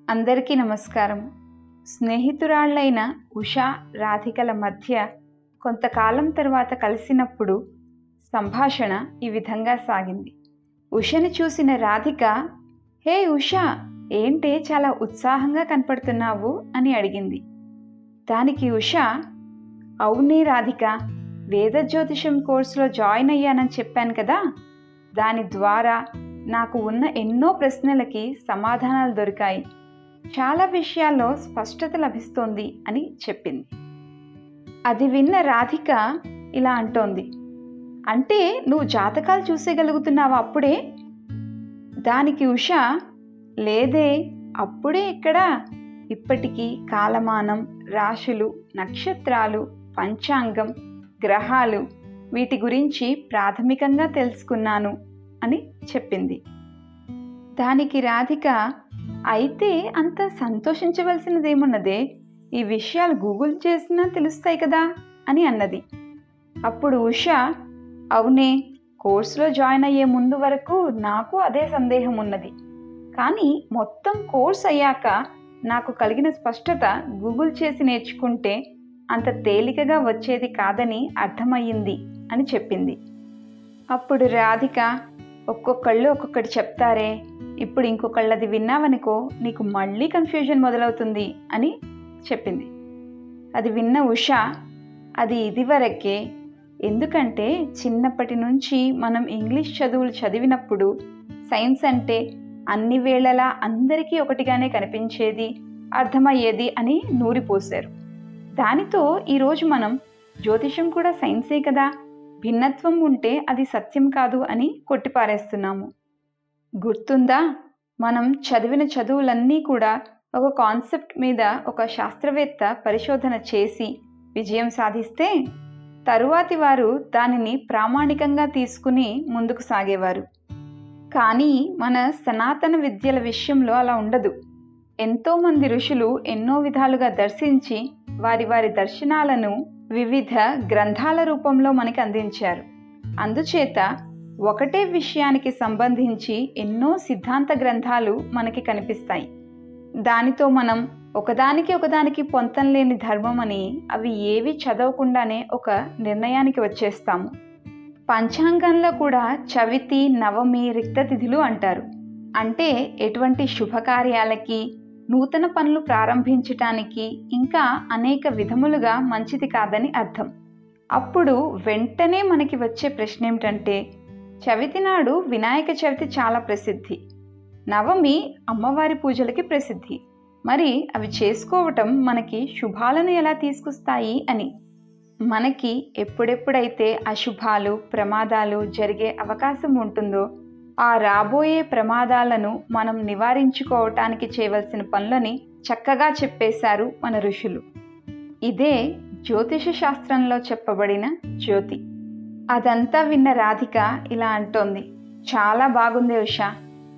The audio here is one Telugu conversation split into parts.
అందరికీ నమస్కారం. స్నేహితురాళ్ళైన ఉషా, రాధికల మధ్య కొంతకాలం తర్వాత కలిసినప్పుడు సంభాషణ ఈ విధంగా సాగింది. ఉషని చూసిన రాధిక, హే ఉషా, ఏంటే చాలా ఉత్సాహంగా కనపడుతున్నావు అని అడిగింది. దానికి ఉషా, అవునే రాధిక, వేద జ్యోతిషం కోర్సులో జాయిన్ అయ్యానని చెప్పాను కదా, దాని ద్వారా నాకు ఉన్న ఎన్నో ప్రశ్నలకి సమాధానాలు దొరికాయి. చాలా విషయాల్లో స్పష్టత లభిస్తోంది అని చెప్పింది. అది విన్న రాధిక ఇలా అంటోంది, అంటే నువ్వు జాతకాలు చూసేయగలుగుతున్నావా అప్పుడే? దానికి ఉష, లేదే, అప్పుడే ఎక్కడా, ఇప్పటికీ కాలమానం, రాశులు, నక్షత్రాలు, పంచాంగం, గ్రహాలు, వీటి గురించి ప్రాథమికంగా తెలుసుకున్నాను అని చెప్పింది. దానికి రాధిక, అయితే అంత సంతోషించవలసినదేమున్నదే, ఈ విషయాలు గూగుల్ చేసినా తెలుస్తాయి కదా అని అన్నది. అప్పుడు ఉష, అవునే, కోర్సులో జాయిన్ అయ్యే ముందు వరకు నాకు అదే సందేహం ఉన్నది, కానీ మొత్తం కోర్స్ అయ్యాక నాకు కలిగిన స్పష్టత గూగుల్ చేసి నేర్చుకుంటే అంత తేలికగా వచ్చేది కాదని అర్థమయ్యింది అని చెప్పింది. అప్పుడు రాధిక, ఒక్కొక్కళ్ళు ఒక్కొక్కటి చెప్తారే, ఇప్పుడు ఇంకొకళ్ళది విన్నావనుకో నీకు మళ్ళీ కన్ఫ్యూజన్ మొదలవుతుంది అని చెప్పింది. అది విన్న ఉష, అది ఇదివరకే, ఎందుకంటే చిన్నప్పటి నుంచి మనం ఇంగ్లీష్ చదువులు చదివినప్పుడు సైన్స్ అంటే అన్ని వేళలా అందరికీ ఒకటిగానే కనిపించేది, అర్థమయ్యేది అని నూరిపోశారు. దానితో ఈరోజు మనం జ్యోతిషం కూడా సైన్సే కదా, భిన్నత్వం ఉంటే అది సత్యం కాదు అని కొట్టిపారేస్తున్నాము. గుర్తుందా, మనం చదివిన చదువులన్నీ కూడా ఒక కాన్సెప్ట్ మీద ఒక శాస్త్రవేత్త పరిశోధన చేసి విజయం సాధిస్తే తరువాతి వారు దానిని ప్రామాణికంగా తీసుకుని ముందుకు సాగేవారు. కానీ మన సనాతన విద్యల విషయంలో అలా ఉండదు. ఎంతోమంది ఋషులు ఎన్నో విధాలుగా దర్శించి వారి వారి దర్శనాలను వివిధ గ్రంథాల రూపంలో మనకి అందించారు. అందుచేత ఒకటే విషయానికి సంబంధించి ఎన్నో సిద్ధాంత గ్రంథాలు మనకి కనిపిస్తాయి. దానితో మనం ఒకదానికి పొంతం లేని ధర్మం అని అవి ఏవి చదవకుండానే ఒక నిర్ణయానికి వచ్చేస్తాము. పంచాంగంలో కూడా చవితి, నవమి, రిక్తతిథులు అంటారు. అంటే ఎటువంటి శుభకార్యాలకి, నూతన పనులు ప్రారంభించటానికి, ఇంకా అనేక విధములుగా మంచిది కాదని అర్థం. అప్పుడు వెంటనే మనకి వచ్చే ప్రశ్న ఏమిటంటే, చవితి నాడు వినాయక చవితి చాలా ప్రసిద్ధి, నవమి అమ్మవారి పూజలకి ప్రసిద్ధి, మరి అవి చేసుకోవటం మనకి శుభాలను ఎలా తీసుకొస్తాయి అని. మనకి ఎప్పుడెప్పుడైతే అశుభాలు, ప్రమాదాలు జరిగే అవకాశం ఉంటుందో ఆ రాబోయే ప్రమాదాలను మనం నివారించుకోవటానికి చేయవలసిన పనులని చక్కగా చెప్పేశారు మన ఋషులు. ఇదే జ్యోతిష శాస్త్రంలో చెప్పబడిన జ్యోతి. అదంతా విన్న రాధిక ఇలా అంటోంది, చాలా బాగుంది ఉషా,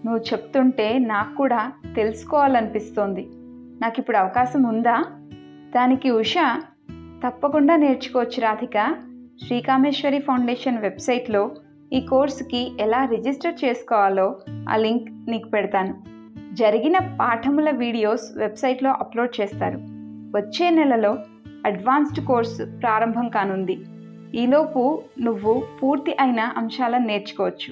నువ్వు చెప్తుంటే నాకు కూడా తెలుసుకోవాలనిపిస్తోంది, నాకు ఇప్పుడు అవకాశం ఉందా? దానికి ఉష, తప్పకుండా నేర్చుకోవచ్చు రాధిక, శ్రీకామేశ్వరి ఫౌండేషన్ వెబ్సైట్లో ఈ కోర్సుకి ఎలా రిజిస్టర్ చేసుకోవాలో ఆ లింక్ నీకు పెడతాను. జరిగిన పాఠముల వీడియోస్ వెబ్సైట్లో అప్లోడ్ చేస్తారు. వచ్చే నెలలో అడ్వాన్స్డ్ కోర్సు ప్రారంభం కానుంది. ఈలోపు నువ్వు పూర్తి అయిన అంశాలను నేర్చుకోవచ్చు.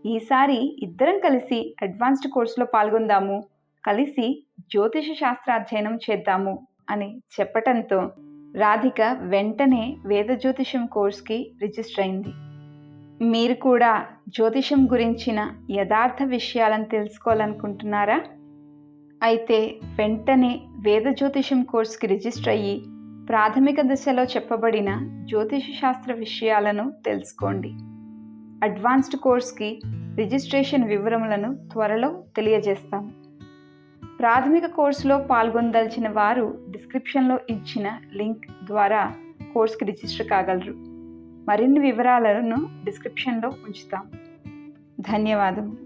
ఈసారి ఇద్దరం కలిసి అడ్వాన్స్డ్ కోర్సులో పాల్గొందాము, కలిసి జ్యోతిష శాస్త్రాధ్యయనం చేద్దాము అని చెప్పటంతో రాధిక వెంటనే వేద జ్యోతిషం కోర్స్కి రిజిస్టర్ అయింది. మీరు కూడా జ్యోతిషం గురించిన యథార్థ విషయాలను తెలుసుకోవాలనుకుంటున్నారా? అయితే వెంటనే వేద జ్యోతిషం కోర్స్కి రిజిస్టర్ అయ్యి ప్రాథమిక దశలో చెప్పబడిన జ్యోతిష శాస్త్ర విషయాలను తెలుసుకోండి. అడ్వాన్స్డ్ కోర్స్కి రిజిస్ట్రేషన్ వివరములను త్వరలో తెలియజేస్తాము. ప్రాథమిక కోర్సులో పాల్గొనదలిచిన వారు డిస్క్రిప్షన్లో ఇచ్చిన లింక్ ద్వారా కోర్స్కి రిజిస్టర్ కాగలరు. మరిన్ని వివరాలను డిస్క్రిప్షన్లో ఉంచుతాం. ధన్యవాదములు.